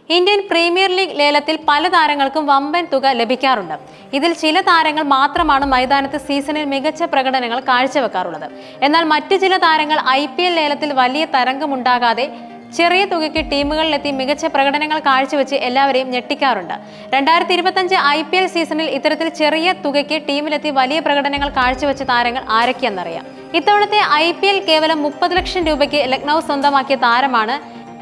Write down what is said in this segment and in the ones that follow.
Indian premier league ലേലത്തിൽ പല താരങ്ങൾക്കും വമ്പൻ തുക ലഭിക്കാറുണ്ട്. ഇതിൽ ചില താരങ്ങൾ മാത്രമാണ് മൈതാനത്ത് സീസണിൽ മികച്ച പ്രകടനങ്ങൾ കാഴ്ചവെക്കാറുള്ളത്. എന്നാൽ മറ്റു ചില താരങ്ങൾ IPL ലേലത്തിൽ വലിയ തരംഗമുണ്ടാകാതെ ചെറിയ തുകയ്ക്ക് ടീമുകളിലെത്തി മികച്ച പ്രകടനങ്ങൾ കാഴ്ചവെച്ച് എല്ലാവരെയും ഞെട്ടിക്കാറുണ്ട്. 2025 IPL സീസണിൽ ഇത്തരത്തിൽ ചെറിയ തുകയ്ക്ക് ടീമിലെത്തി വലിയ പ്രകടനങ്ങൾ കാഴ്ചവെച്ച താരങ്ങൾ ആരൊക്കെയെന്നറിയാം. ഇത്തവണത്തെ IPL കേവലം 30 ലക്ഷം രൂപയ്ക്ക് ലക്നൌ സ്വന്തമാക്കിയ താരമാണ്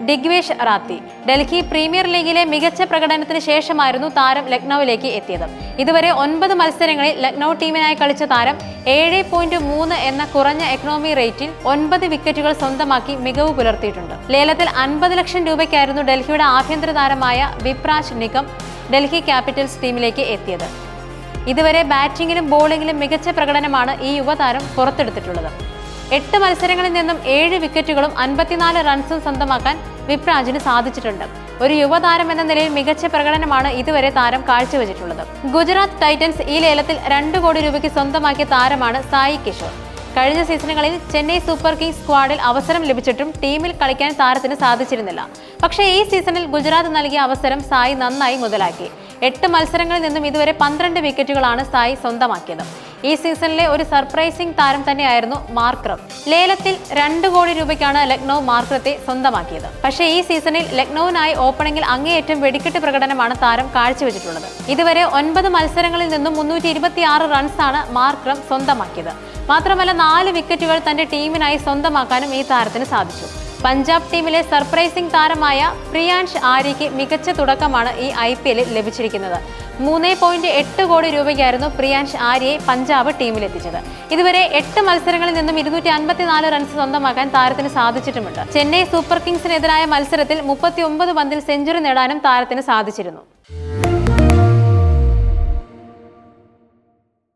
ദിഗ്വേഷ് റാത്തി. ഡൽഹി പ്രീമിയർ ലീഗിലെ മികച്ച പ്രകടനത്തിന് ശേഷമായിരുന്നു താരം ലക്നൌവിലേക്ക് എത്തിയത്. ഇതുവരെ 9 മത്സരങ്ങളിൽ ലക്നൌ ടീമിനായി കളിച്ച താരം 7.3 എന്ന കുറഞ്ഞ എക്കണോമി റേറ്റിൽ 9 വിക്കറ്റുകൾ സ്വന്തമാക്കി മികവ് പുലർത്തിയിട്ടുണ്ട്. ലേലത്തിൽ 50 ലക്ഷം രൂപയ്ക്കായിരുന്നു ഡൽഹിയുടെ ആഭ്യന്തര താരമായ വിപ്രാജ് നിഗം ഡൽഹി ക്യാപിറ്റൽസ് ടീമിലേക്ക് എത്തിയത്. ഇതുവരെ ബാറ്റിംഗിലും ബോളിംഗിലും മികച്ച പ്രകടനമാണ് ഈ യുവതാരം പുറത്തെടുത്തിട്ടുള്ളത്. 8 മത്സരങ്ങളിൽ നിന്നും 7 വിക്കറ്റുകളും 54 റൺസും സ്വന്തമാക്കാൻ വിപ്രാജിന് സാധിച്ചിട്ടുണ്ട്. ഒരു യുവതാരം എന്ന നിലയിൽ മികച്ച പ്രകടനമാണ് ഇതുവരെ താരം കാഴ്ചവെച്ചിട്ടുള്ളത്. ഗുജറാത്ത് ടൈറ്റൻസ് ഈ ലേലത്തിൽ 2 കോടി രൂപയ്ക്ക് സ്വന്തമാക്കിയ താരമാണ് സായി കിഷോർ. കഴിഞ്ഞ സീസണുകളിൽ ചെന്നൈ സൂപ്പർ കിങ്സ് സ്ക്വാഡിൽ അവസരം ലഭിച്ചിട്ടും ടീമിൽ കളിക്കാൻ താരത്തിന് സാധിച്ചിരുന്നില്ല. പക്ഷേ ഈ സീസണിൽ ഗുജറാത്ത് നൽകിയ അവസരം സായി നന്നായി മുതലാക്കി. 8 മത്സരങ്ങളിൽ നിന്നും ഇതുവരെ 12 വിക്കറ്റുകളാണ് സായി സ്വന്തമാക്കിയത്. ഈ സീസണിലെ ഒരു സർപ്രൈസിംഗ് താരം തന്നെയായിരുന്നു മാർക്രം. ലേലത്തിൽ 2 കോടി രൂപയ്ക്കാണ് ലക്നൌ മാർക്രത്തെ സ്വന്തമാക്കിയത്. പക്ഷേ ഈ സീസണിൽ ലക്നൌവിനായി ഓപ്പണിംഗിൽ അങ്ങേയറ്റം വെടിക്കെട്ട് പ്രകടനമാണ് താരം കാഴ്ചവെച്ചിട്ടുള്ളത്. ഇതുവരെ 9 മത്സരങ്ങളിൽ നിന്നും 326 റൺസാണ് മാർക്രം സ്വന്തമാക്കിയത്. മാത്രമല്ല 4 വിക്കറ്റുകൾ തന്റെ ടീമിനായി സ്വന്തമാക്കാനും ഈ താരത്തിന് സാധിച്ചു. പഞ്ചാബ് ടീമിലെ സർപ്രൈസിംഗ് താരമായ പ്രിയാൻഷ് ആര്യയ്ക്ക് മികച്ച തുടക്കമാണ് ഈ IPLൽ ലഭിച്ചിരിക്കുന്നത്. 3.8 കോടി രൂപയ്ക്കായിരുന്നു പ്രിയാൻഷ് ആര്യയെ പഞ്ചാബ് ടീമിലെത്തിച്ചത്. ഇതുവരെ 8 മത്സരങ്ങളിൽ നിന്നും 254 റൺസ് സ്വന്തമാക്കാൻ താരത്തിന് സാധിച്ചിട്ടുമുണ്ട്. ചെന്നൈ സൂപ്പർ കിങ്സിനെതിരായ മത്സരത്തിൽ 39 പന്തിൽ സെഞ്ചുറി നേടാനും താരത്തിന് സാധിച്ചിരുന്നു.